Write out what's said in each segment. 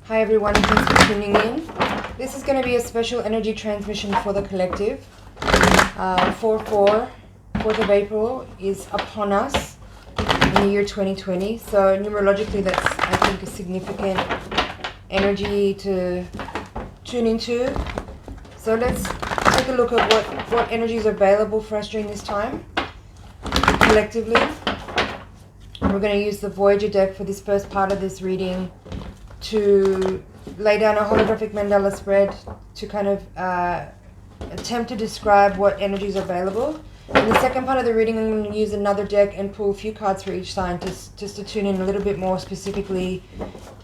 Hi everyone, thanks for tuning in. This is going to be a special energy transmission for the collective. 4/4, 4th of April is upon us in the year 2020. So numerologically that's, I think, a significant energy to tune into. So let's take a look at what energy is available for us during this time, collectively. We're going to use the Voyager Deck for this first part of this reading to lay down a holographic mandala spread to kind of attempt to describe what energy is available. In the second part of the reading, I'm going to use another deck and pull a few cards for each sign just to tune in a little bit more specifically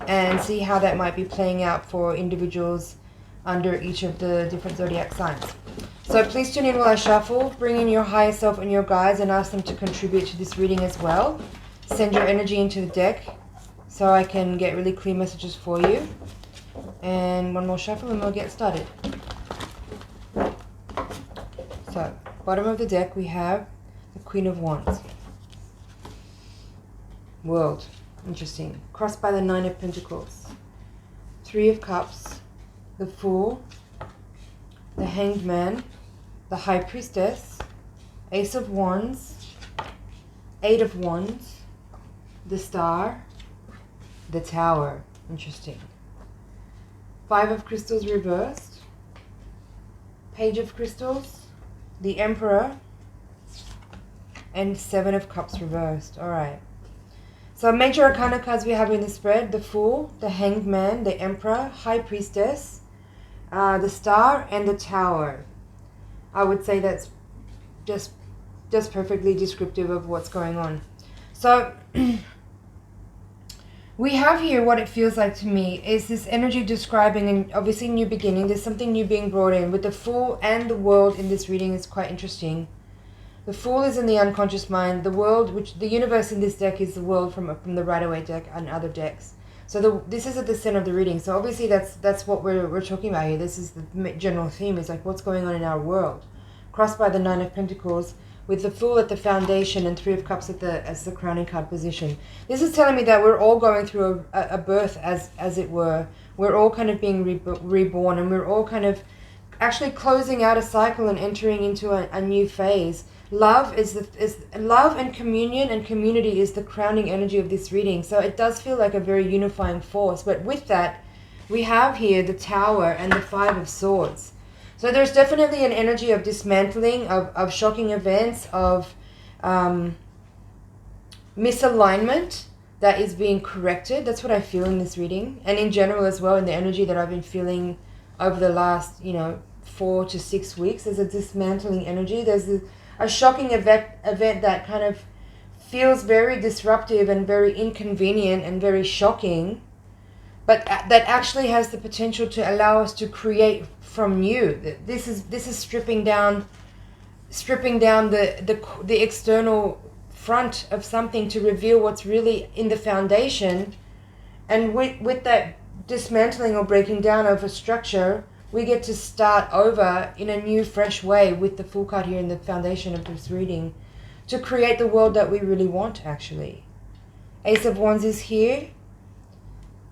and see how that might be playing out for individuals under each of the different zodiac signs. So please tune in while I shuffle. Bring in your higher self and your guides and ask them to contribute to this reading as well. Send your energy into the deck so I can get really clear messages for you. And one more shuffle and we'll get started. So, bottom of the deck we have the Queen of Wands. World. Interesting. Crossed by the Nine of Pentacles. Three of Cups. The Fool. The Hanged Man. The High Priestess. Ace of Wands. Eight of Wands. The Star. The Tower. Interesting. Five of Crystals reversed. Page of Crystals. The Emperor. And Seven of Cups reversed. Alright. So major arcana cards we have in the spread. The Fool, the Hanged Man, the Emperor, High Priestess, the Star, and the Tower. I would say that's just perfectly descriptive of what's going on. So we have here what it feels like to me is this energy describing, and obviously new beginning. There's something new being brought in. With the Fool and the World in this reading is quite interesting. The Fool is in the unconscious mind. The World, which the universe in this deck is the world from the Rider-Waite deck and other decks. So this is at the center of the reading. So obviously that's what we're talking about here. This is the general theme, is like what's going on in our world. Crossed by the Nine of Pentacles, with the Fool at the foundation and Three of Cups as the crowning card position. This is telling me that we're all going through a birth, as it were. We're all kind of being reborn, and we're all kind of actually closing out a cycle and entering into a new phase. Love love and communion and community is the crowning energy of this reading. So it does feel like a very unifying force. But with that, we have here the Tower and the Five of Swords. So there's definitely an energy of dismantling, of shocking events, of misalignment that is being corrected. That's what I feel in this reading. And in general as well, in the energy that I've been feeling over the last, 4 to 6 weeks. There's a dismantling energy. There's a shocking event that kind of feels very disruptive and very inconvenient and very shocking, but that actually has the potential to allow us to create from new. This is stripping down the external front of something to reveal what's really in the foundation. And with that dismantling or breaking down of a structure, we get to start over in a new, fresh way with the Fool card here in the foundation of this reading to create the world that we really want, actually. Ace of Wands is here,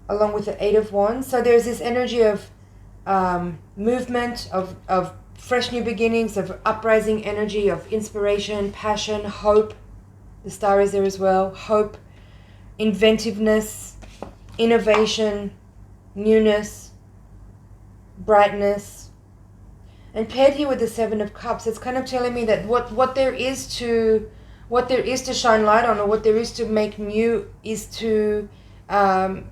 along with the Eight of Wands. So there's this energy of movement, of fresh new beginnings, of uprising energy, of inspiration, passion, hope. The Star is there as well. Hope, inventiveness, innovation, newness, brightness. And paired here with the Seven of Cups, it's kind of telling me that what there is to shine light on, or what there is to make new, is to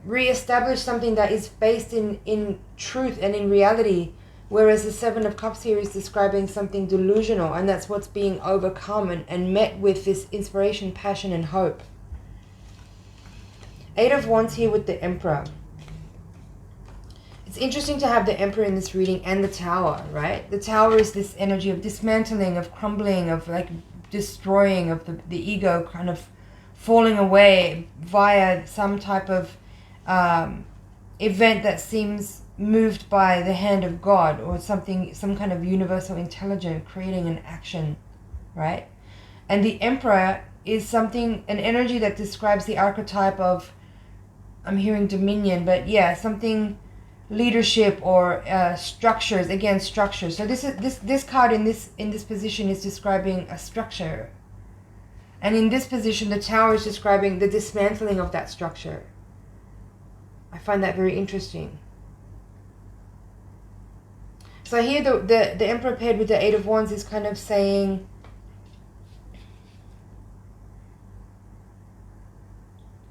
re-establish something that is based in truth and in reality, whereas the Seven of Cups here is describing something delusional, and that's what's being overcome and met with this inspiration, passion, and hope. Eight of Wands here with the Emperor. It's interesting to have the Emperor in this reading and the Tower, right? The Tower is this energy of dismantling, of crumbling, of like destroying, of the ego kind of falling away via some type of event that seems moved by the hand of God, or some kind of universal intelligence creating an action, right? And the Emperor is an energy that describes the archetype of I'm hearing dominion, but yeah, something leadership or structures. Again, structures. So this card in this position is describing a structure, and in this position, the Tower is describing the dismantling of that structure. I find that very interesting. So here, the Emperor paired with the Eight of Wands is kind of saying,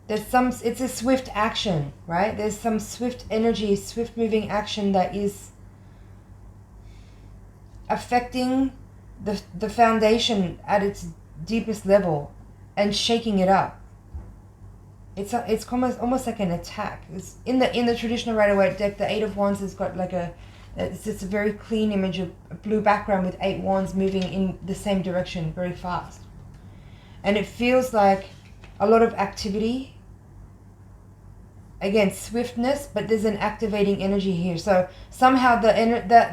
it's a swift action, right? There's some swift energy, swift moving action that is affecting the foundation at its deepest level and shaking it up. It's almost like an attack. It's in the traditional Rider-Waite deck, the Eight of Wands has got like it's just a very clean image of a blue background with 8 wands moving in the same direction very fast. And it feels like a lot of activity. Again, swiftness, but there's an activating energy here. So somehow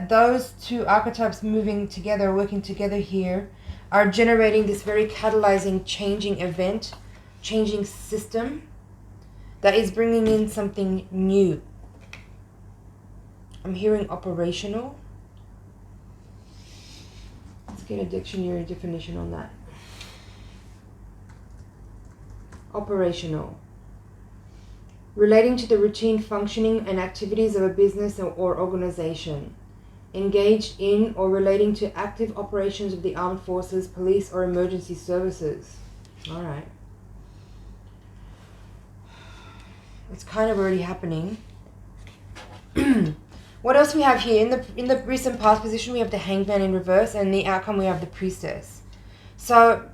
those two archetypes moving together, working together here, are generating this very catalyzing, changing event, changing system that is bringing in something new. I'm hearing operational. Let's get a dictionary definition on that. Operational. Relating to the routine functioning and activities of a business or organization. Engaged in or relating to active operations of the armed forces, police, or emergency services. All right. It's kind of already happening. What else we have here? In the recent past position, we have the Hangman in reverse, and in the outcome, we have the Priestess. So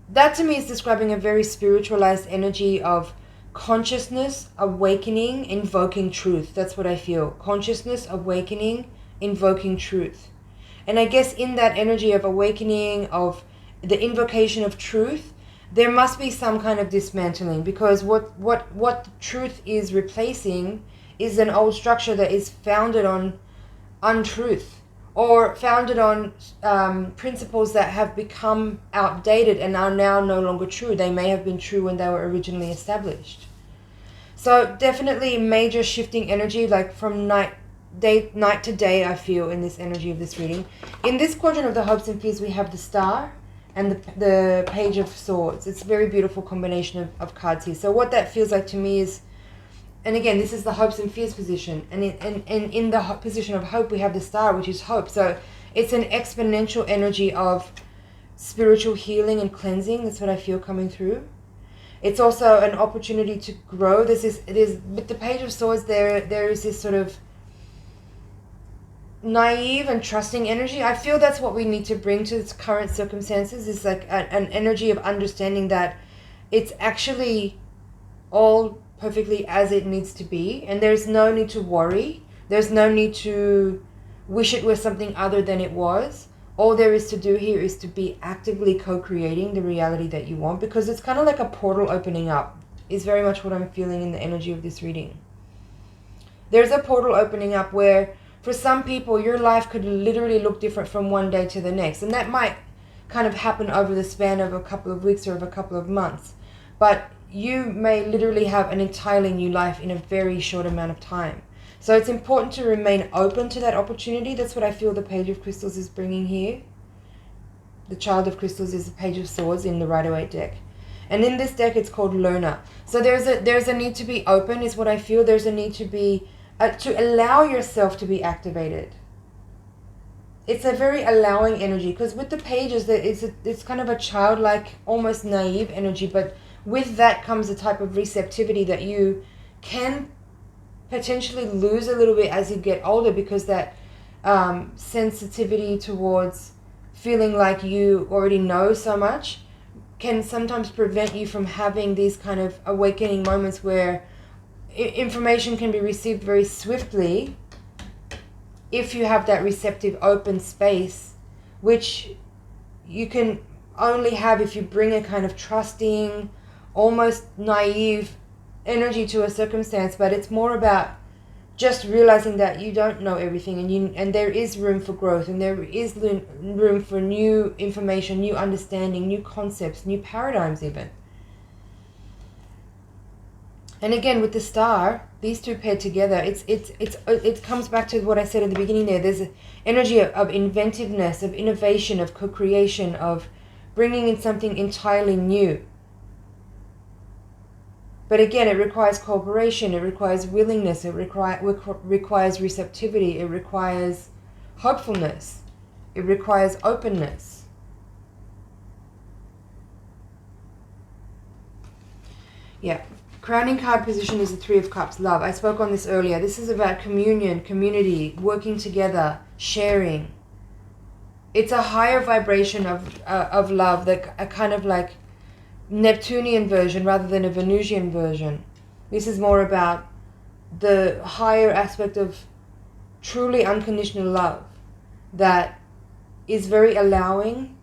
that to me is describing a very spiritualized energy of consciousness, awakening, invoking truth. That's what I feel. Consciousness, awakening, invoking truth. And I guess in that energy of awakening, of the invocation of truth, there must be some kind of dismantling, because what truth is replacing is an old structure that is founded on untruth, or founded on principles that have become outdated and are now no longer true. They may have been true when they were originally established. So definitely major shifting energy, like from night to day, I feel in this energy of this reading. In this quadrant of the hopes and fears, we have the Star and the Page of Swords. It's a very beautiful combination of cards here. So what that feels like to me is, and again, this is the hopes and fears position. And in the position of hope, we have the Star, which is hope. So it's an exponential energy of spiritual healing and cleansing. That's what I feel coming through. It's also an opportunity to grow. It is with the Page of Swords, there is this sort of naive and trusting energy. I feel that's what we need to bring to its current circumstances, is like an energy of understanding that it's actually all perfectly as it needs to be, and there's no need to worry. There's no need to wish it was something other than it was. All there is to do here is to be actively co-creating the reality that you want, because it's kind of like a portal opening up, is very much what I'm feeling in the energy of this reading. There's a portal opening up where for some people your life could literally look different from one day to the next, and that might kind of happen over the span of a couple of weeks or of a couple of months, but you may literally have an entirely new life in a very short amount of time. So it's important to remain open to that opportunity. That's what I feel the Page of Crystals is bringing here. The Child of Crystals is the Page of Swords in the Rider-Waite deck. And in this deck, it's called Learner. So there's a need to be open, is what I feel. There's a need to be, to allow yourself to be activated. It's a very allowing energy, because with the pages, it's kind of a childlike, almost naive energy, but with that comes a type of receptivity that you can potentially lose a little bit as you get older, because that sensitivity towards feeling like you already know so much can sometimes prevent you from having these kind of awakening moments where information can be received very swiftly if you have that receptive open space, which you can only have if you bring a kind of trusting, almost naive energy to a circumstance. But it's more about just realizing that you don't know everything, and there is room for growth, and there is room for new information, new understanding, new concepts, new paradigms even. And again, with the star, these two paired together, it comes back to what I said at the beginning there. There's an energy of inventiveness, of innovation, of co-creation, of bringing in something entirely new. But again, it requires cooperation, it requires willingness, it requires receptivity, it requires hopefulness, it requires openness. Yeah. Crowning card position is the Three of Cups, love. I spoke on this earlier. This is about communion, community, working together, sharing. It's a higher vibration of love, like a kind of like Neptunian version rather than a Venusian version. This is more about the higher aspect of truly unconditional love that is very allowing,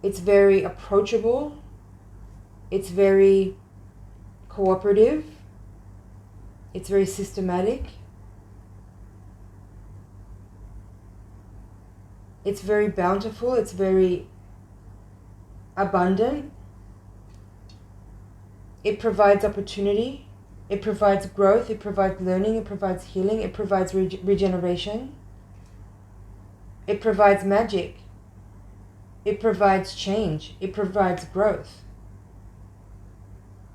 it's very approachable, it's very cooperative, it's very systematic, it's very bountiful, it's very abundant, it provides opportunity, it provides growth, it provides learning, it provides healing, it provides regeneration, it provides magic, it provides change, it provides growth.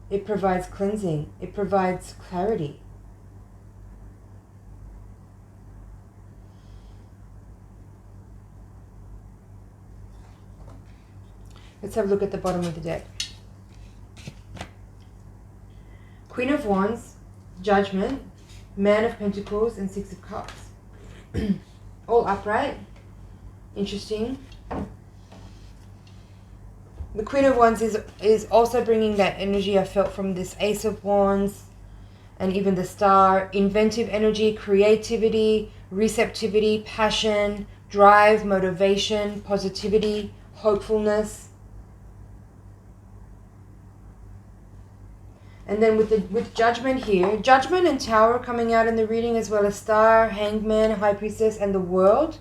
It provides cleansing. It provides clarity. Let's have a look at the bottom of the deck. Queen of Wands, Judgment, Man of Pentacles, and Six of Cups. All upright. Interesting. The Queen of Wands is also bringing that energy I felt from this Ace of Wands and even the Star. Inventive energy, creativity, receptivity, passion, drive, motivation, positivity, hopefulness. And then with Judgment here, Judgment and Tower coming out in the reading, as well as Star, Hangman, High Priestess, and the World.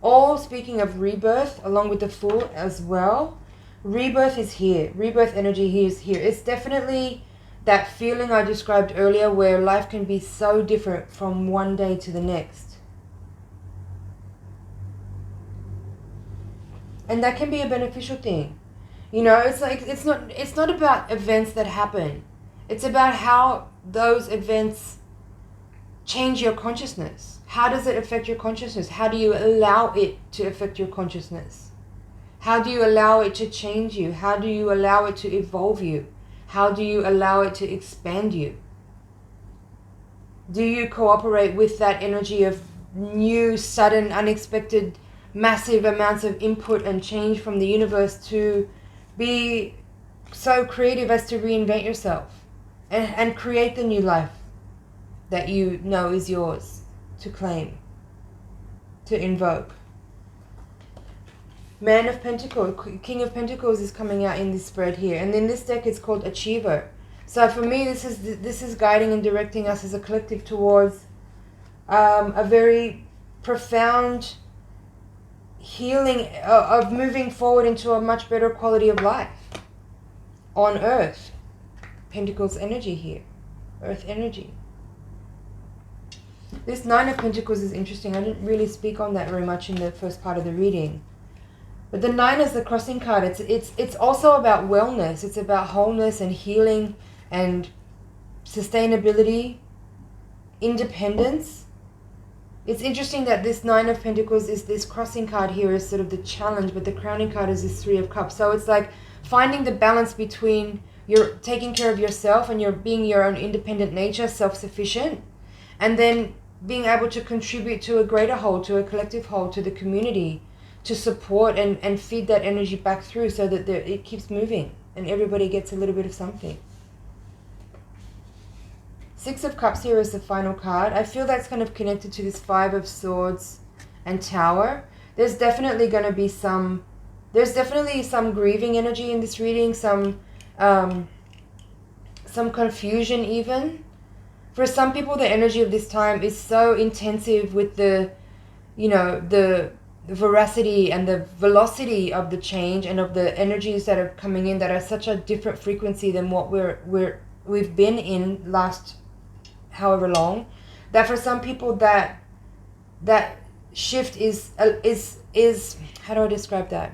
All speaking of rebirth, along with the Fool as well. Rebirth is here. Rebirth energy is here. It's definitely that feeling I described earlier where life can be so different from one day to the next. And that can be a beneficial thing. You know, it's like it's not about events that happen. It's about how those events change your consciousness. How does it affect your consciousness? How do you allow it to affect your consciousness? How do you allow it to change you? How do you allow it to evolve you? How do you allow it to expand you? Do you cooperate with that energy of new, sudden, unexpected, massive amounts of input and change from the universe to be so creative as to reinvent yourself and create the new life that you know is yours to claim, to invoke? Man of Pentacles, King of Pentacles is coming out in this spread here. And then this deck is called Achiever. So for me, this is guiding and directing us as a collective towards a very profound healing of moving forward into a much better quality of life on Earth. Pentacles energy here. Earth energy. This Nine of Pentacles is interesting. I didn't really speak on that very much in the first part of the reading. But the Nine is the crossing card. It's also about wellness. It's about wholeness and healing and sustainability, independence. It's interesting that this Nine of Pentacles is this crossing card here is sort of the challenge, but the crowning card is this Three of Cups. So it's like finding the balance between you're taking care of yourself and you're being your own independent nature, self-sufficient, and then being able to contribute to a greater whole, to a collective whole, to the community, to support and feed that energy back through so that it keeps moving and everybody gets a little bit of something. Six of Cups here is the final card. I feel that's kind of connected to this Five of Swords and Tower. There's definitely going to be some grieving energy in this reading, some confusion even. For some people, the energy of this time is so intensive with the veracity and the velocity of the change and of the energies that are coming in that are such a different frequency than what we're we've been in last however long, that for some people that shift is how do I describe that?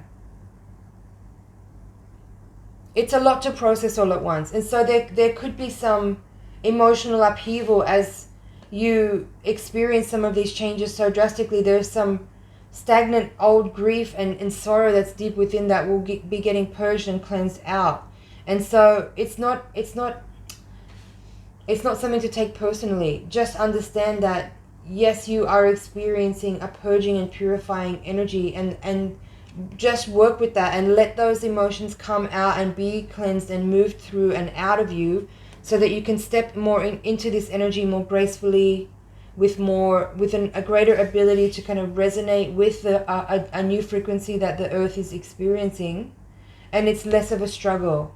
It's a lot to process all at once. And so there could be some emotional upheaval as you experience some of these changes so drastically. There's some stagnant old grief and sorrow that's deep within that will be getting purged and cleansed out. And so it's not something to take personally. Just understand that yes, you are experiencing a purging and purifying energy, and just work with that and let those emotions come out and be cleansed and moved through and out of you, so that you can step more into this energy more gracefully, with a greater ability to kind of resonate with a new frequency that the earth is experiencing, and it's less of a struggle.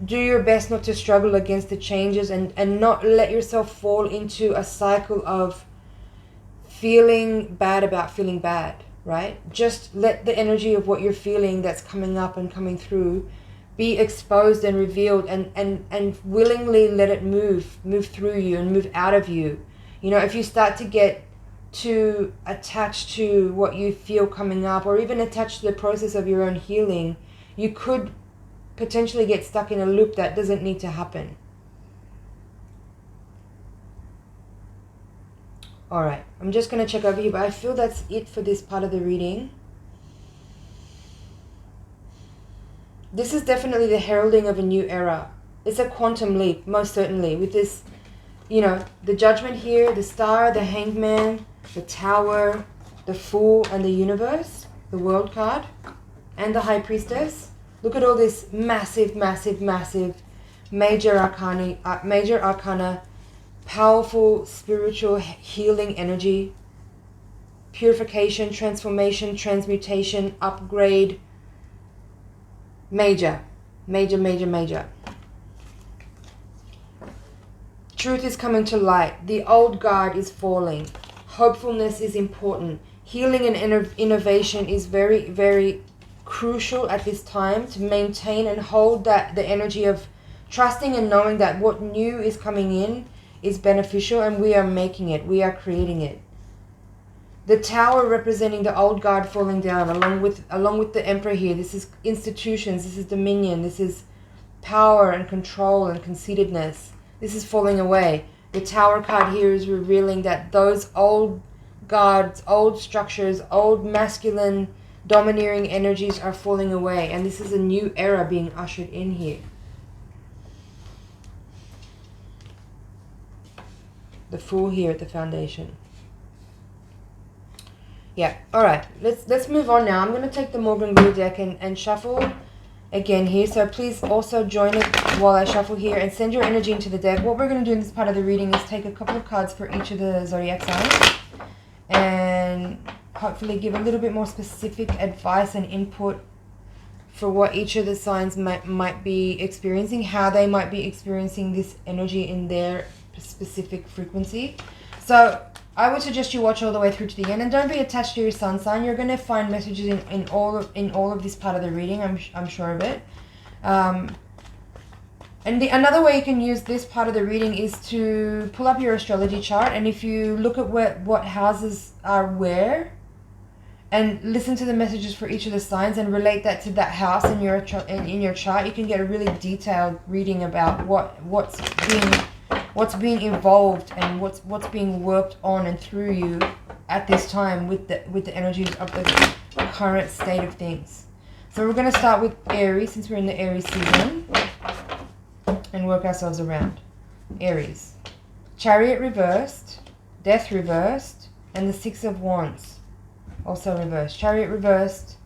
Do your best not to struggle against the changes, and not let yourself fall into a cycle of feeling bad about feeling bad, right? Just let the energy of what you're feeling that's coming up and coming through be exposed and revealed, and willingly let it move through you and move out of you. You know, if you start to get too attached to what you feel coming up, or even attached to the process of your own healing, you could potentially get stuck in a loop that doesn't need to happen. Alright, I'm just going to check over here, but I feel that's it for this part of the reading. This is definitely the heralding of a new era. It's a quantum leap, most certainly, with this, you know, the Judgment here, the Star, the Hangman, the Tower, the Fool, and the Universe, the World card, and the High Priestess. Look at all this massive, massive, massive major arcana, powerful spiritual healing energy, purification, transformation, transmutation, upgrade, major. Truth is coming to light. The old guard is falling. Hopefulness is important. Healing and innovation is very, very crucial at this time, to maintain and hold the energy of trusting and knowing that what new is coming in is beneficial, and we are making it, we are creating it. The Tower representing the old guard falling down, along with the Emperor here. This is institutions, this is dominion, this is power and control and conceitedness. This is falling away. The Tower card here is revealing that those old guards, old structures, old masculine domineering energies are falling away, and this is a new era being ushered in here. The Fool here at the foundation. Yeah, alright, let's move on now. I'm going to take the Morgan Blue deck and shuffle again here, so please also join it while I shuffle here and send your energy into the deck. What we're going to do in this part of the reading is take a couple of cards for each of the zodiac signs and hopefully give a little bit more specific advice and input for what each of the signs might be experiencing, how they might be experiencing this energy in their specific frequency. So I would suggest you watch all the way through to the end, and don't be attached to your sun sign. You're going to find messages in all of this part of the reading. I'm sure of it. And another way you can use this part of the reading is to pull up your astrology chart, and if you look at what houses are where, and listen to the messages for each of the signs and relate that to that house in your chart, you can get a really detailed reading about what's being evolved and what's being worked on and through you at this time with the energies of the current state of things. So we're going to start with Aries, since we're in the Aries season, and work ourselves around. Aries. Chariot reversed, Death reversed, and the Six of Wands also reversed. Chariot reversed,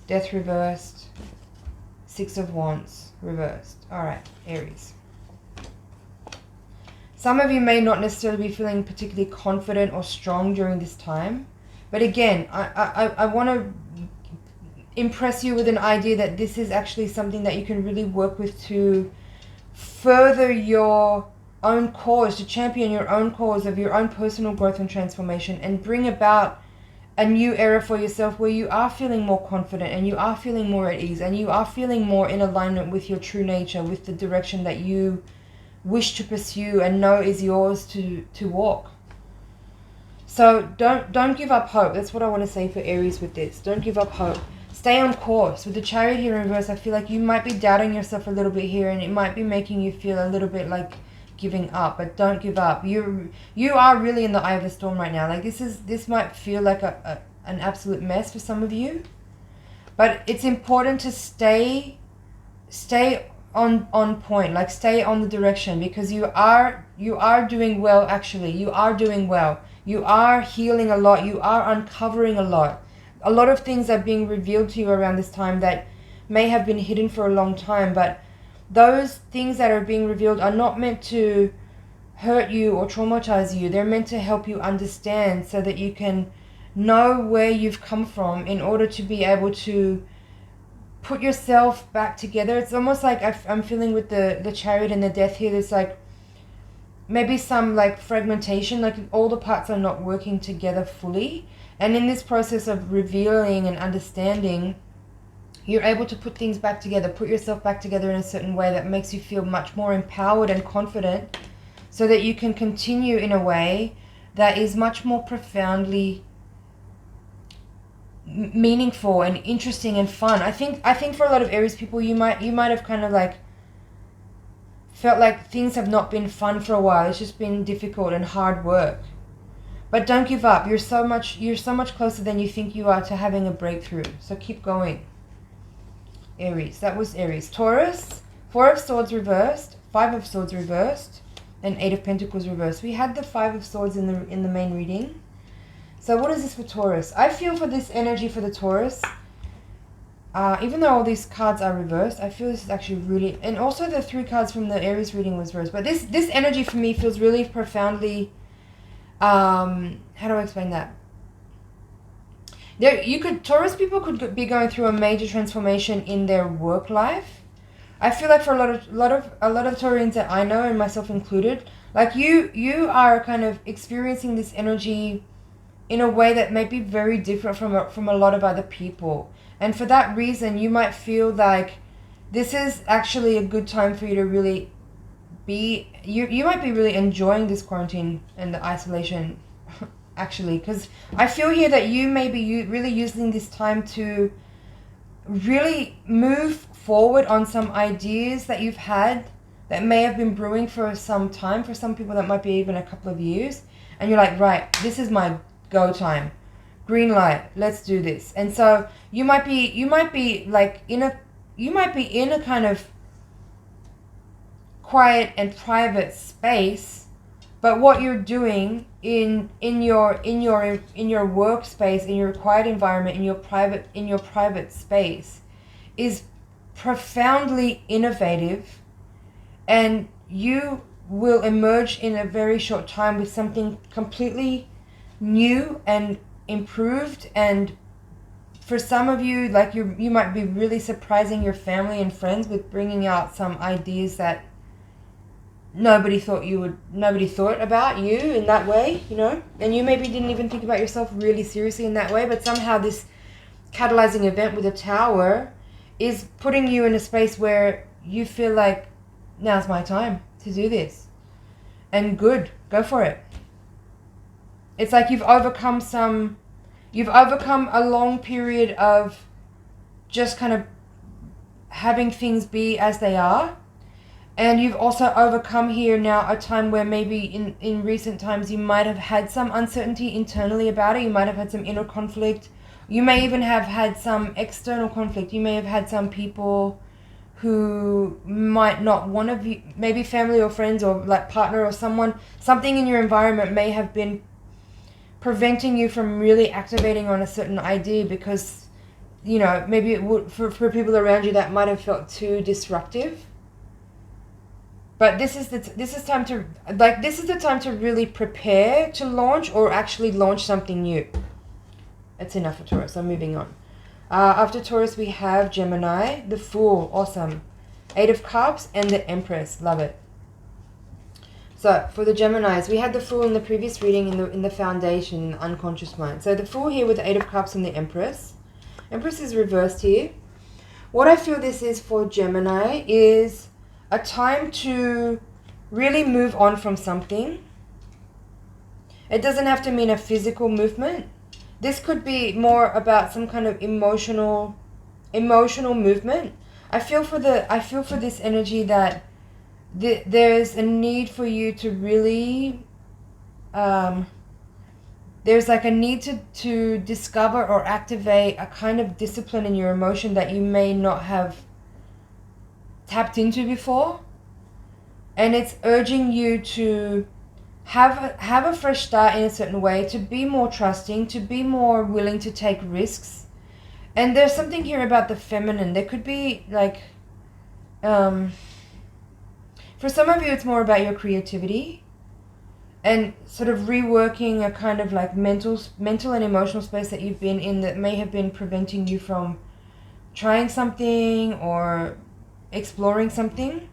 Death reversed, Six of Wands reversed. Alright, Aries. Some of you may not necessarily be feeling particularly confident or strong during this time. But again, I want to impress you with an idea that this is actually something that you can really work with to further your own cause, to champion your own cause of your own personal growth and transformation, and bring about a new era for yourself where you are feeling more confident and you are feeling more at ease and you are feeling more in alignment with your true nature, with the direction that you wish to pursue and know is yours to walk. So don't give up hope. That's what I want to say for Aries with this. Don't give up hope. Stay on course. With the Chariot here in reverse, I feel like you might be doubting yourself a little bit here, and it might be making you feel a little bit like giving up, but don't give up. You are really in the eye of the storm right now. Like this might feel like an absolute mess for some of you, but it's important to stay on point, like stay on the direction, because you are doing well. Actually, you are doing well. You are healing a lot. You are uncovering a lot. A lot of things are being revealed to you around this time that may have been hidden for a long time, but those things that are being revealed are not meant to hurt you or traumatize you. They're meant to help you understand so that you can know where you've come from in order to be able to put yourself back together. It's almost like I'm feeling with the Chariot and the Death here, there's like maybe some like fragmentation, like all the parts are not working together fully. And in this process of revealing and understanding, you're able to put things back together, put yourself back together in a certain way that makes you feel much more empowered and confident, so that you can continue in a way that is much more profoundly meaningful and interesting and fun. I think for a lot of Aries people, you might have kind of like felt like things have not been fun for a while. It's just been difficult and hard work. But don't give up. You're so much closer than you think you are to having a breakthrough. So keep going. Aries. That was Aries. Taurus, 4 of Swords reversed, 5 of Swords reversed, and 8 of Pentacles reversed. We had the 5 of Swords in the main reading. So what is this for Taurus? I feel for this energy for the Taurus, even though all these cards are reversed, I feel this is actually really, and also the 3 cards from the Aries reading was reversed, but this energy for me feels really profoundly, how do I explain that? Taurus people could be going through a major transformation in their work life. I feel like for a lot of Taurians that I know, and myself included, like you are kind of experiencing this energy in a way that may be very different from a lot of other people. And for that reason, you might feel like this is actually a good time for you to really be, you might be really enjoying this quarantine and the isolation, actually, because I feel here that you may be really using this time to really move forward on some ideas that you've had that may have been brewing for some time. For some people that might be even a couple of years, and you're like, right, this is my go time, green light, let's do this. And so you might be like in a kind of quiet and private space, but what you're doing in your workspace, in your quiet environment, in your private space, is profoundly innovative, and you will emerge in a very short time with something completely new and improved. And for some of you, like you might be really surprising your family and friends with bringing out some ideas that nobody thought about you in that way, you know, and you maybe didn't even think about yourself really seriously in that way, but somehow this catalyzing event with a Tower is putting you in a space where you feel like now's my time to do this, and good, go for it. It's like you've overcome a long period of just kind of having things be as they are. And you've also overcome here now a time where maybe in recent times you might have had some uncertainty internally about it. You might have had some inner conflict. You may even have had some external conflict. You may have had some people who might not want to be, maybe family or friends or like partner or something in your environment may have been preventing you from really activating on a certain idea, because, you know, maybe it would, for people around you, that might have felt too disruptive. But this is the time to really prepare to launch, or actually launch something new. That's enough for Taurus. I'm moving on. After Taurus, we have Gemini, the Fool, awesome, 8 of Cups, and the Empress, love it. So for the Geminis, we had the Fool in the previous reading in the foundation, in the unconscious mind. So the Fool here with the Eight of Cups and the Empress. Empress is reversed here. What I feel this is for Gemini is a time to really move on from something. It doesn't have to mean a physical movement. This could be more about some kind of emotional movement. I feel for this energy that there's a need for you to really there's like a need to discover or activate a kind of discipline in your emotion that you may not have tapped into before, and it's urging you to have a fresh start in a certain way, to be more trusting, to be more willing to take risks. And there's something here about the feminine. There could be like for some of you it's more about your creativity and sort of reworking a kind of like mental and emotional space that you've been in that may have been preventing you from trying something or exploring something.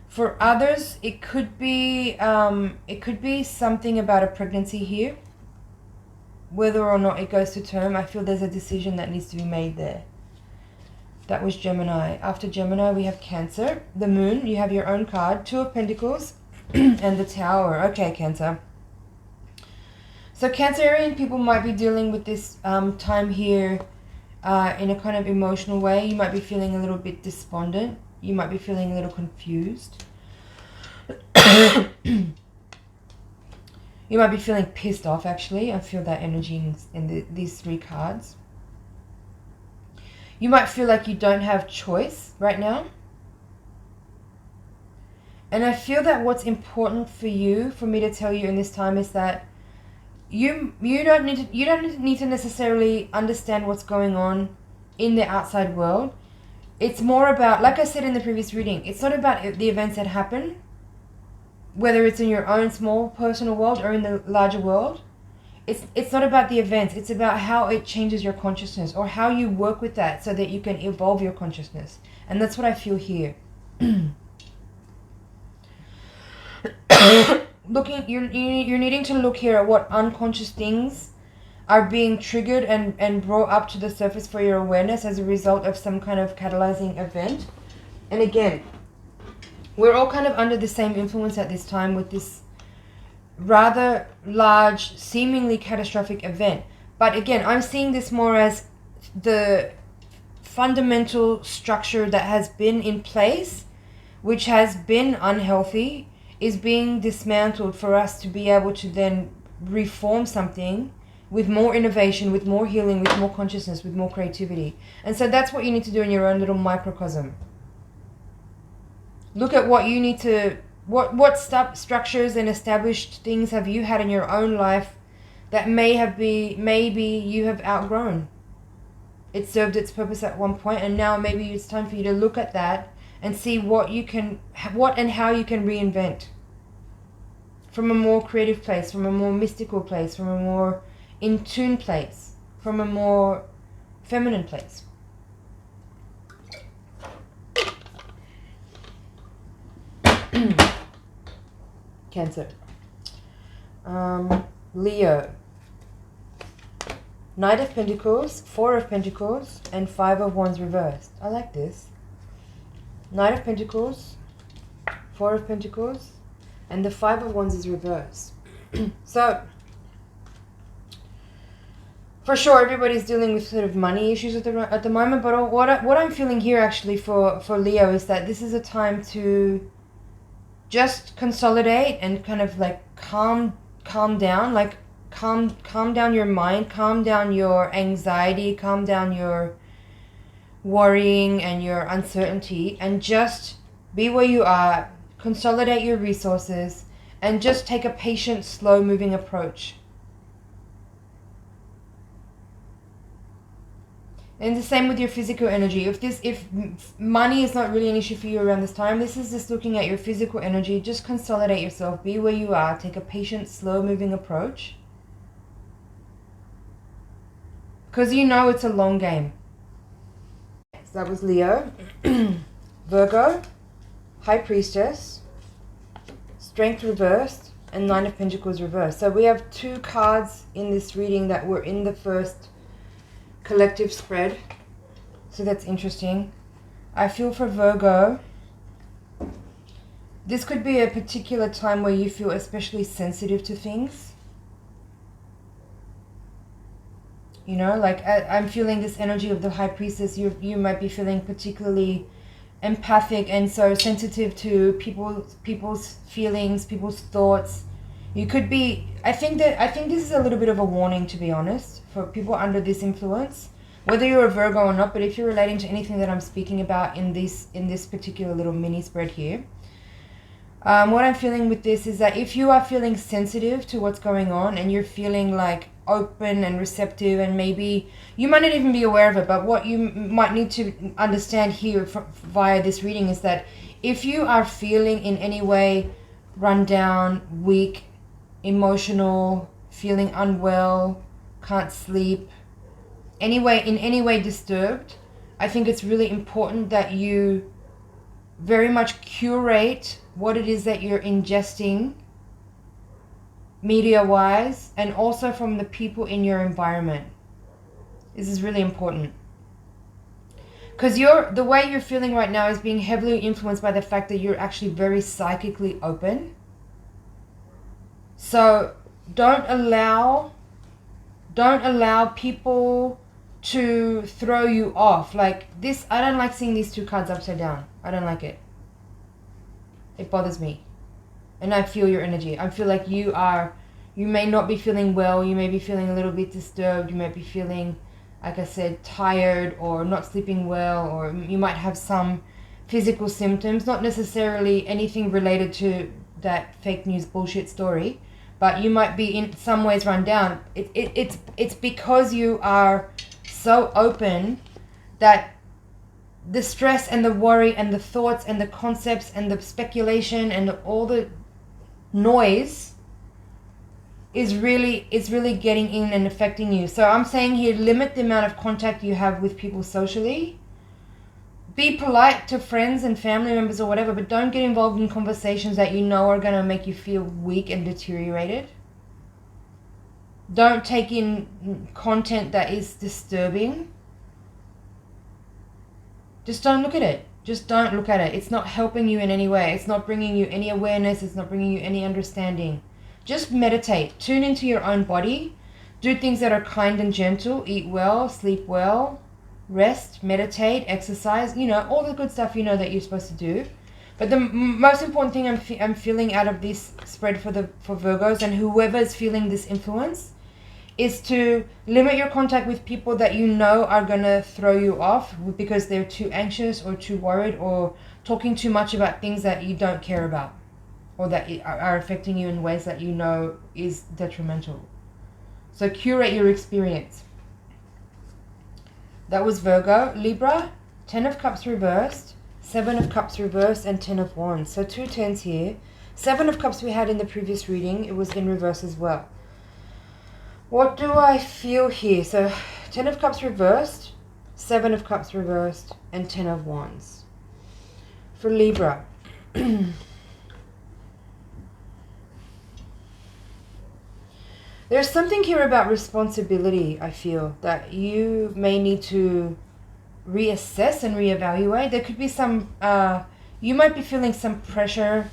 For others, it could be something about a pregnancy here. Whether or not it goes to term, I feel there's a decision that needs to be made there. That was Gemini. After Gemini, we have Cancer. The Moon, you have your own card. Two of Pentacles and the Tower. Okay, Cancer. So Cancerian people might be dealing with this time here in a kind of emotional way. You might be feeling a little bit despondent. You might be feeling a little confused. You might be feeling pissed off, actually. I feel that energy in these three cards. You might feel like you don't have choice right now. And I feel that what's important for you, for me to tell you in this time, is that you don't need to necessarily understand what's going on in the outside world. It's more about, like I said in the previous reading, it's not about the events that happen, whether it's in your own small personal world or in the larger world. It's not about the events. It's about how it changes your consciousness or how you work with that so that you can evolve your consciousness. And that's what I feel here. You're needing to look here at what unconscious things are being triggered and brought up to the surface for your awareness as a result of some kind of catalyzing event. And again, we're all kind of under the same influence at this time with this rather large, seemingly catastrophic event. But again, I'm seeing this more as the fundamental structure that has been in place, which has been unhealthy, is being dismantled for us to be able to then reform something with more innovation, with more healing, with more consciousness, with more creativity. And so that's what you need to do in your own little microcosm. Look at what you need to, what structures and established things have you had in your own life that maybe you have outgrown. It served its purpose at one point, and now maybe it's time for you to look at that and see what and how you can reinvent from a more creative place, from a more mystical place, from a more in tune place, from a more feminine place. Cancer. Leo. Knight of Pentacles, Four of Pentacles, and Five of Wands reversed. I like this. Knight of Pentacles, Four of Pentacles, and the Five of Wands is reversed. So, for sure, everybody's dealing with sort of money issues at the moment. But what I'm feeling here actually for Leo is that this is a time to just consolidate and kind of like calm down, like calm down your mind, calm down your anxiety, calm down your worrying and your uncertainty, and just be where you are, consolidate your resources, and just take a patient, slow moving approach. And the same with your physical energy. If money is not really an issue for you around this time, this is just looking at your physical energy. Just consolidate yourself, be where you are, take a patient, slow moving approach. Because you know it's a long game. So that was Leo. Virgo. High Priestess, Strength reversed, and Nine of Pentacles reversed. So we have 2 cards in this reading that were in the first collective spread. So that's interesting. I feel for Virgo, this could be a particular time where you feel especially sensitive to things. You know, like I'm feeling this energy of the High Priestess. You might be feeling particularly empathic and so sensitive to people's feelings, people's thoughts. You could be, I think this is a little bit of a warning, to be honest, for people under this influence, whether you're a Virgo or not. But if you're relating to anything that I'm speaking about in this particular little mini spread here, what I'm feeling with this is that if you are feeling sensitive to what's going on and you're feeling like open and receptive, and maybe you might not even be aware of it, but what you might need to understand here via this reading is that if you are feeling in any way run down, weak, emotional, feeling unwell, can't sleep, in any way disturbed, I think it's really important that you very much curate what it is that you're ingesting media-wise, and also from the people in your environment. This is really important. Because the way you're feeling right now is being heavily influenced by the fact that you're actually very psychically open. So don't allow people to throw you off. Like this, I don't like seeing these 2 cards upside down. I don't like it. It bothers me. And I feel your energy. I feel like you may not be feeling well. You may be feeling a little bit disturbed. You might be feeling, like I said, tired or not sleeping well, or you might have some physical symptoms, not necessarily anything related to that fake news bullshit story, but you might be in some ways run down. It's because you are so open that the stress and the worry and the thoughts and the concepts and the speculation and all the noise is really getting in and affecting you. So I'm saying here, limit the amount of contact you have with people socially. Be polite to friends and family members or whatever, but don't get involved in conversations that you know are going to make you feel weak and deteriorated. Don't take in content that is disturbing. Just don't look at it. Just don't look at it. It's not helping you in any way. It's not bringing you any awareness. It's not bringing you any understanding. Just meditate. Tune into your own body. Do things that are kind and gentle. Eat well, sleep well, rest, meditate, exercise. You know, all the good stuff you know that you're supposed to do. But the most important thing I'm feeling out of this spread for Virgos and whoever's feeling this influence is to limit your contact with people that you know are going to throw you off because they're too anxious or too worried or talking too much about things that you don't care about or that are affecting you in ways that you know is detrimental. So curate your experience. That was Virgo. Libra, 10 of Cups reversed, 7 of Cups reversed, and 10 of Wands. So 2 10s here. 7 of Cups we had in the previous reading. It was in reverse as well. What do I feel here? So 10 of Cups reversed, 7 of Cups reversed, and 10 of Wands. For Libra. There's something here about responsibility, I feel, that you may need to reassess and reevaluate. There could be some, you might be feeling some pressure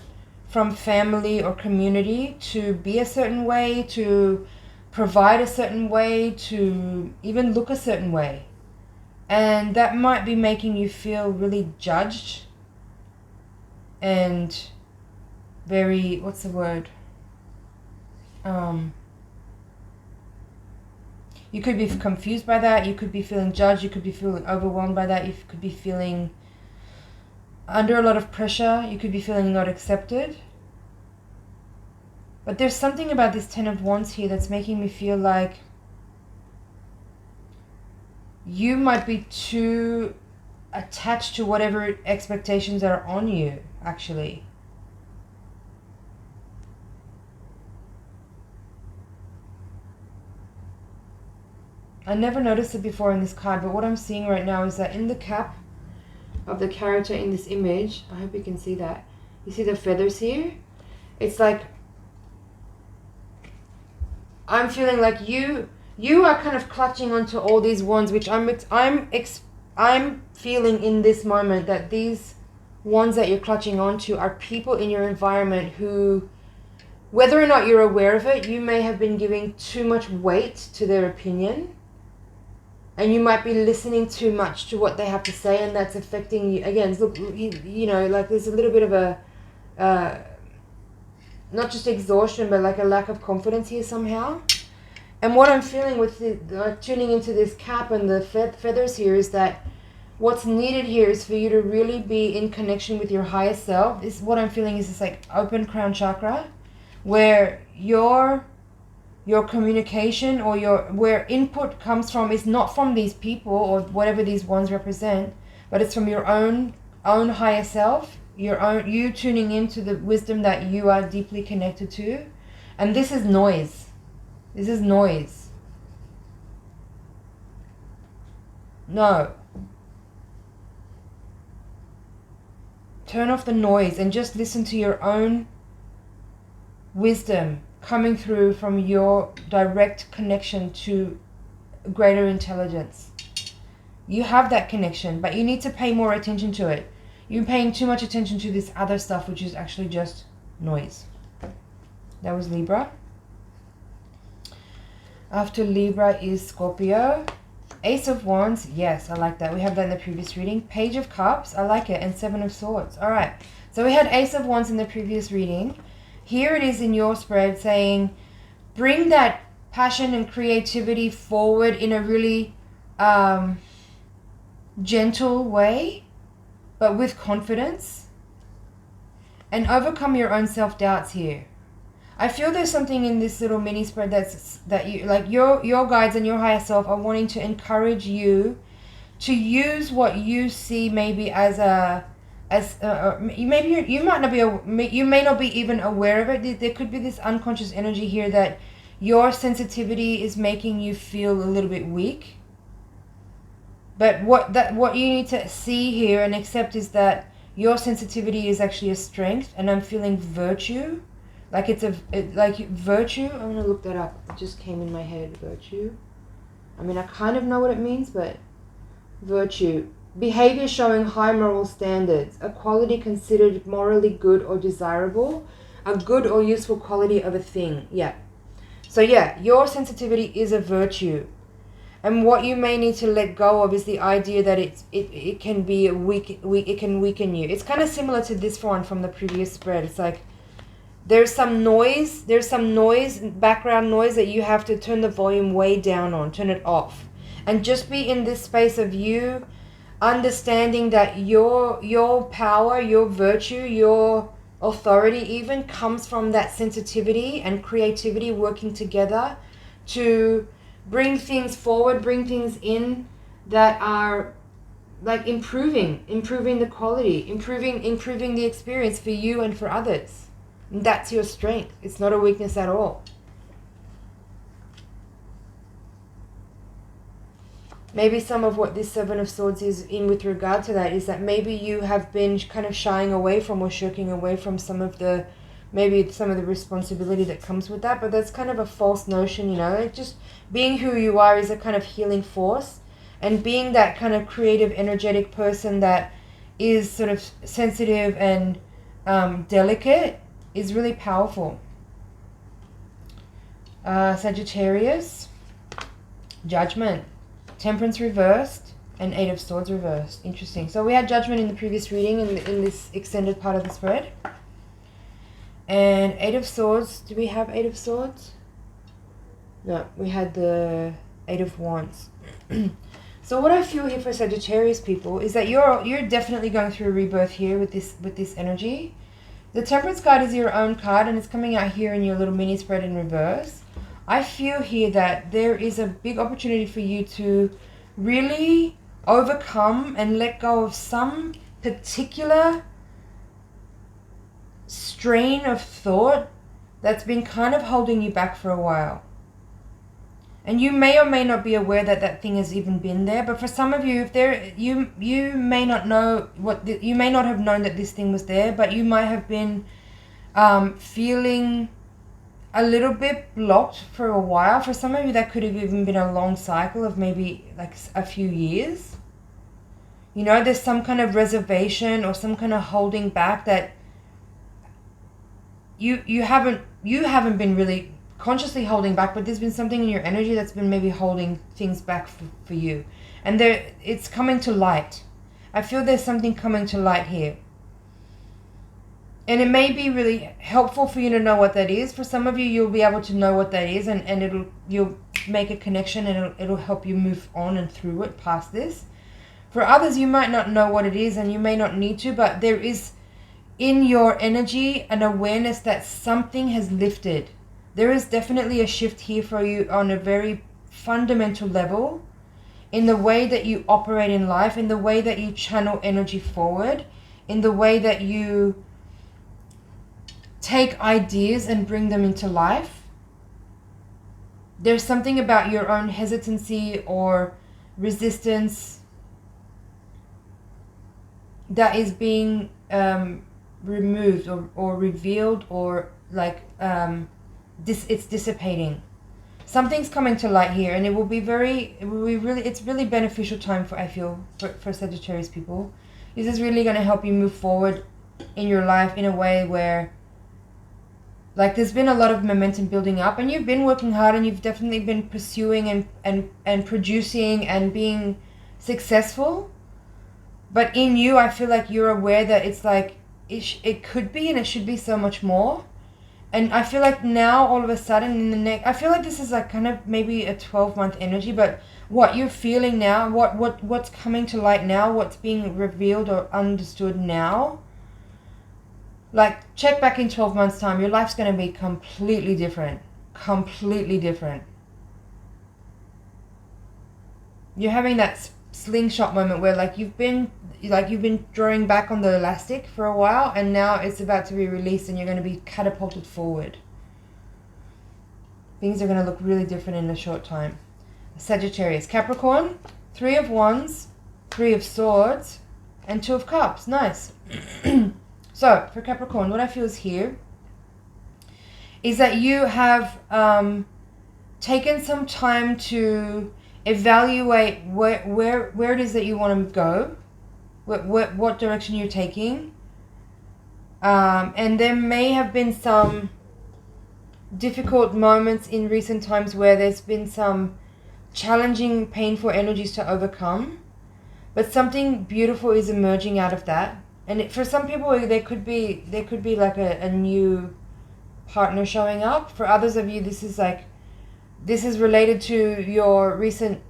from family or community to be a certain way, to provide a certain way, to even look a certain way. And that might be making you feel really judged and very, what's the word? You could be confused by that. You could be feeling judged. You could be feeling overwhelmed by that. You could be feeling under a lot of pressure. You could be feeling not accepted. But there's something about this 10 of Wands here that's making me feel like you might be too attached to whatever expectations are on you, actually. I never noticed it before in this card, but what I'm seeing right now is that in the cap, of the character in this image. I hope you can see that. You see the feathers here? It's like, I'm feeling like you are kind of clutching onto all these wands, which I'm feeling in this moment that these wands that you're clutching onto are people in your environment who, whether or not you're aware of it, you may have been giving too much weight to their opinion. And you might be listening too much to what they have to say, and that's affecting you. Again, look, you know, like there's a little bit of a, not just exhaustion, but like a lack of confidence here somehow. And what I'm feeling with tuning into this cap and the feathers here is that what's needed here is for you to really be in connection with your higher self. Is what I'm feeling is this like open crown chakra, where your communication or where input comes from is not from these people or whatever these ones represent, but it's from your own higher self, you tuning into the wisdom that you are deeply connected to. And this is noise. This is noise. No. Turn off the noise and just listen to your own wisdom coming through from your direct connection to greater intelligence. You have that connection, but you need to pay more attention to it. You're paying too much attention to this other stuff, which is actually just noise. That was Libra. After Libra is Scorpio. Ace of Wands, yes, I like that. We have that in the previous reading. Page of Cups, I like it. And Seven of Swords. All right. So we had Ace of Wands in the previous reading. Here it is in your spread saying, bring that passion and creativity forward in a really gentle way, but with confidence. And overcome your own self-doubts here. I feel there's something in this little mini spread that you like your guides and your higher self are wanting to encourage you to use what you see maybe as you may not be even aware of it. There could be this unconscious energy here that your sensitivity is making you feel a little bit weak. But what you need to see here and accept is that your sensitivity is actually a strength, and I'm feeling virtue. Like like virtue. I'm gonna look that up. It just came in my head. Virtue. I mean, I kind of know what it means, but virtue. Behavior showing high moral standards. A quality considered morally good or desirable. A good or useful quality of a thing. Yeah. So yeah, your sensitivity is a virtue. And what you may need to let go of is the idea that it can be it can weaken you. It's kind of similar to this one from the previous spread. It's like there's some noise, background noise that you have to turn the volume way down on, turn it off. And just be in this space of you understanding that your power, your virtue, your authority even comes from that sensitivity and creativity working together to bring things forward, bring things in that are like improving the quality, improving the experience for you and for others. And that's your strength. It's not a weakness at all. Maybe some of what this Seven of Swords is in with regard to that is that maybe you have been kind of shying away from or shirking away from some of the responsibility that comes with that. But that's kind of a false notion, you know. Like just being who you are is a kind of healing force. And being that kind of creative, energetic person that is sort of sensitive and delicate is really powerful. Sagittarius, Judgment, Temperance reversed, and Eight of Swords reversed. Interesting. So we had Judgment in the previous reading in this extended part of the spread. And Eight of Swords, do we have Eight of Swords? No, we had the Eight of Wands. So what I feel here for Sagittarius people is that you're definitely going through a rebirth here with this energy. The Temperance card is your own card, and it's coming out here in your little mini spread in reverse. I feel here that there is a big opportunity for you to really overcome and let go of some particular strain of thought that's been kind of holding you back for a while. And you may or may not be aware that that thing has even been there. But for some of you, if you may not know you may not have known that this thing was there, but you might have been feeling a little bit blocked for a while. For some of you, that could have even been a long cycle of maybe like a few years. You know, there's some kind of reservation or some kind of holding back that you haven't been really consciously holding back, but there's been something in your energy that's been maybe holding things back for you. And it's coming to light. I feel there's something coming to light here. And it may be really helpful for you to know what that is. For some of you, you'll be able to know what that is, and you'll make a connection, and it'll help you move on and through it, past this. For others, you might not know what it is, and you may not need to, but there is in your energy an awareness that something has lifted. There is definitely a shift here for you on a very fundamental level, in the way that you operate in life, in the way that you channel energy forward, in the way that you take ideas and bring them into life. There's something about your own hesitancy or resistance that is being removed or revealed, or like it's dissipating. Something's coming to light here, and it's really beneficial time for, I feel, for Sagittarius people. This is really going to help you move forward in your life in a way where, like, there's been a lot of momentum building up, and you've been working hard, and you've definitely been pursuing and producing and being successful. But in you, I feel like you're aware that it's like it could be, and it should be so much more. And I feel like now, all of a sudden, in the next, I feel like this is like kind of maybe a 12-month energy, but what you're feeling now, what's coming to light now, what's being revealed or understood now, like, check back in 12 months' time, your life's going to be completely different. Completely different. You're having that slingshot moment where, like, you've been drawing back on the elastic for a while, and now it's about to be released, and you're going to be catapulted forward. Things are going to look really different in a short time. Sagittarius. Capricorn, 3 of Wands, 3 of Swords, and 2 of Cups. Nice. So, for Capricorn, what I feel is here is that you have taken some time to evaluate where it is that you want to go, what direction you're taking. And there may have been some difficult moments in recent times where there's been some challenging, painful energies to overcome. But something beautiful is emerging out of that. And for some people, there could be like a new partner showing up. For others of you, this is related to your recent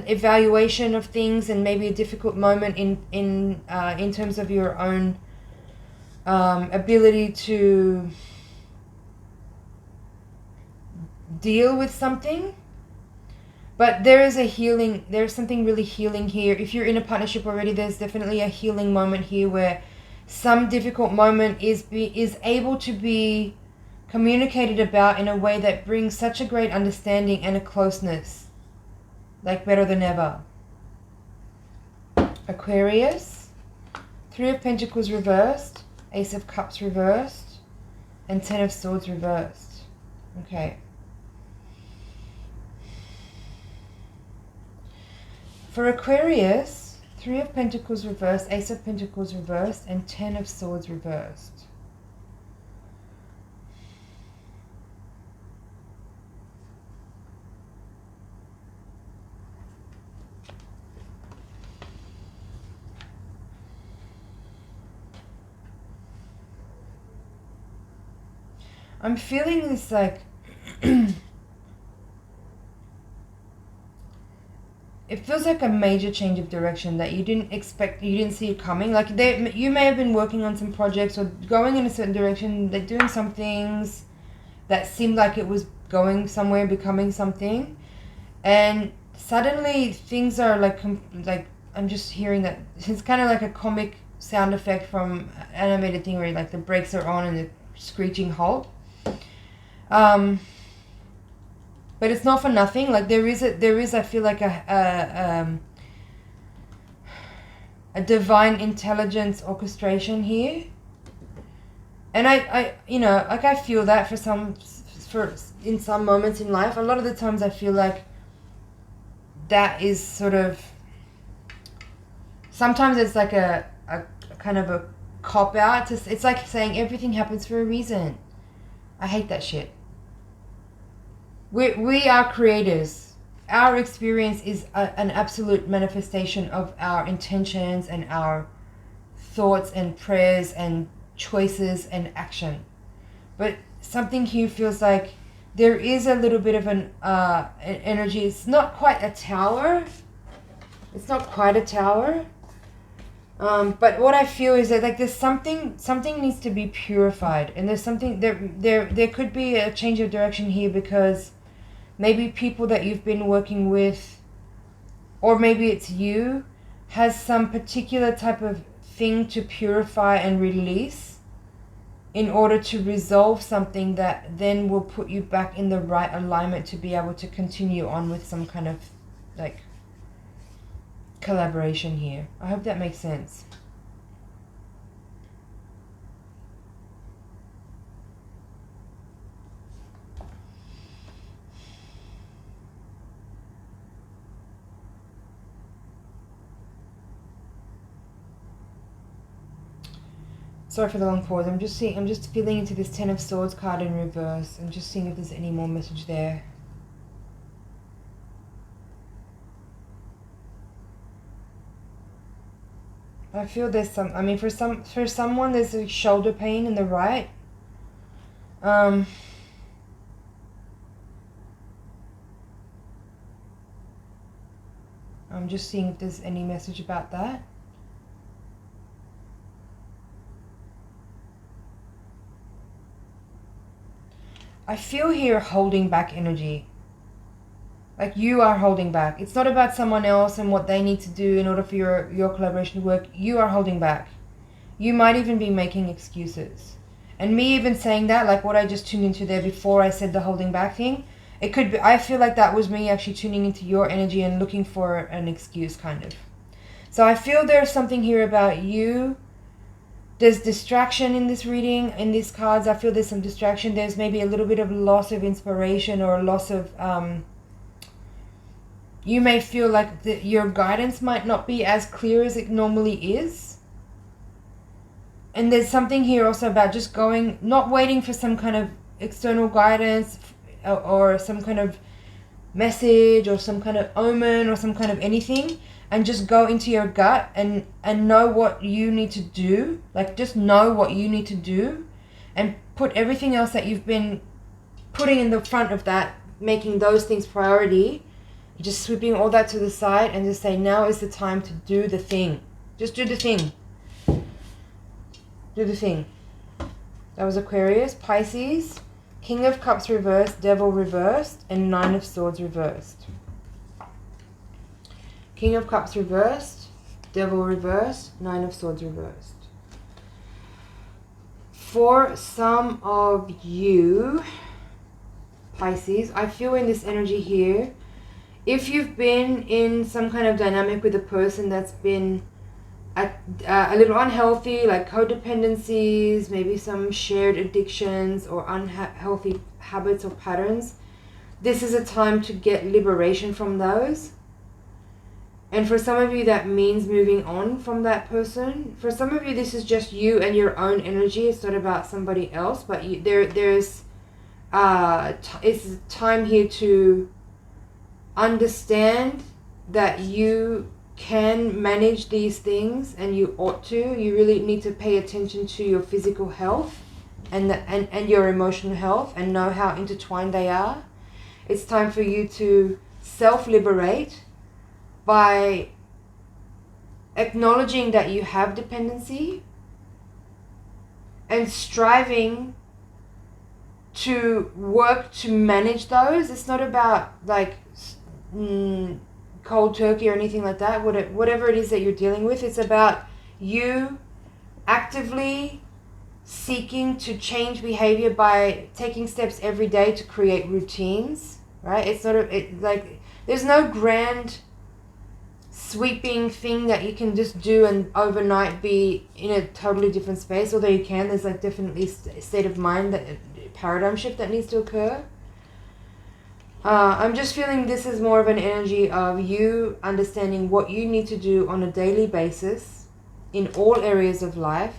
evaluation of things, and maybe a difficult moment in terms of your own ability to deal with something. But there is a healing, there's something really healing here. If you're in a partnership already, there's definitely a healing moment here where some difficult moment is able to be communicated about in a way that brings such a great understanding and a closeness, like better than ever. Aquarius, 3 of Pentacles reversed, Ace of Cups reversed, and 10 of Swords reversed. Okay. For Aquarius, 3 of Pentacles reversed, Ace of Pentacles reversed, and 10 of Swords reversed. I'm feeling this like it feels like a major change of direction that you didn't expect, you didn't see it coming. Like you may have been working on some projects or going in a certain direction, they're doing some things that seemed like it was going somewhere, becoming something, and suddenly things are like I'm just hearing that it's kind of like a comic sound effect from animated thing where like the brakes are on and the screeching halt. But it's not for nothing. Like there is, I feel like a divine intelligence orchestration here. And I you know, like I feel that in some moments in life. A lot of the times I feel like that is sort of, sometimes it's like a kind of a cop out. It's like saying everything happens for a reason. I hate that shit. We are creators. Our experience is an absolute manifestation of our intentions and our thoughts and prayers and choices and action. But something here feels like there is a little bit of an energy. It's not quite a tower. It's not quite a tower. But what I feel is that like there's something needs to be purified, and there's something there could be a change of direction here, because maybe people that you've been working with, or maybe it's you, has some particular type of thing to purify and release in order to resolve something that then will put you back in the right alignment to be able to continue on with some kind of like collaboration here. I hope that makes sense. Sorry for the long pause. I'm just feeling into this Ten of Swords card in reverse and just seeing if there's any more message there. I feel there's some, I mean for someone there's a shoulder pain in the right. I'm just seeing if there's any message about that. I feel here holding back energy. Like you are holding back. It's not about someone else and what they need to do in order for your collaboration to work. You are holding back. You might even be making excuses. And me even saying that, like what I just tuned into there before I said the holding back thing, it could be, I feel like that was me actually tuning into your energy and looking for an excuse kind of. So I feel there's something here about you. There's distraction in this reading, in these cards. I feel there's some distraction. There's maybe a little bit of loss of inspiration or a loss of... you may feel like your guidance might not be as clear as it normally is. And there's something here also about just going, not waiting for some kind of external guidance or some kind of message or some kind of omen or some kind of anything, and just go into your gut and know what you need to do. Like just know what you need to do and put everything else that you've been putting in the front of that, making those things priority, just sweeping all that to the side and just say, now is the time to do the thing. Just do the thing. Do the thing. That was Aquarius. Pisces, King of Cups reversed, Devil reversed, and Nine of Swords reversed. King of Cups reversed, Devil reversed, Nine of Swords reversed. For some of you, Pisces, I feel in this energy here, if you've been in some kind of dynamic with a person that's been a little unhealthy, like codependencies, maybe some shared addictions or unhealthy habits or patterns, this is a time to get liberation from those. And for some of you, that means moving on from that person. For some of you, this is just you and your own energy. It's not about somebody else, but there's it's time here to understand that you can manage these things and you ought to. You really need to pay attention to your physical health and your emotional health and know how intertwined they are. It's time for you to self-liberate by acknowledging that you have dependency and striving to work to manage those. It's not about like cold turkey or anything like that. Whatever it is that you're dealing with, it's about you actively seeking to change behavior by taking steps every day to create routines, right? It's not like there's no grand sweeping thing that you can just do and overnight be in a totally different space. Although you can, there's like definitely a state of mind, that paradigm shift that needs to occur. I'm just feeling this is more of an energy of you understanding what you need to do on a daily basis in all areas of life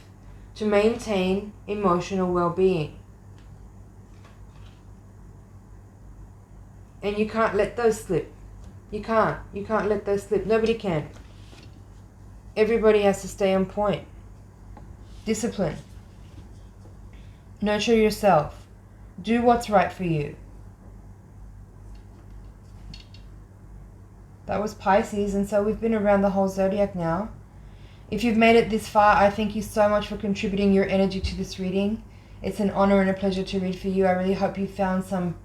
to maintain emotional well-being. And you can't let those slip. You can't let those slip. Nobody can. Everybody has to stay on point. Discipline. Nurture yourself. Do what's right for you. That was Pisces, and so we've been around the whole zodiac now. If you've made it this far, I thank you so much for contributing your energy to this reading. It's an honor and a pleasure to read for you. I really hope you found some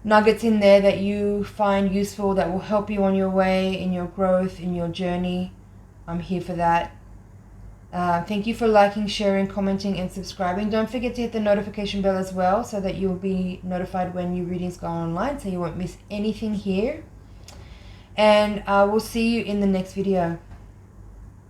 nuggets in there that you find useful, that will help you on your way, in your growth, in your journey. I'm here for that. Thank you for liking, sharing, commenting, and subscribing. Don't forget to hit the notification bell as well, so that you'll be notified when new readings go online, so you won't miss anything here. And we'll see you in the next video.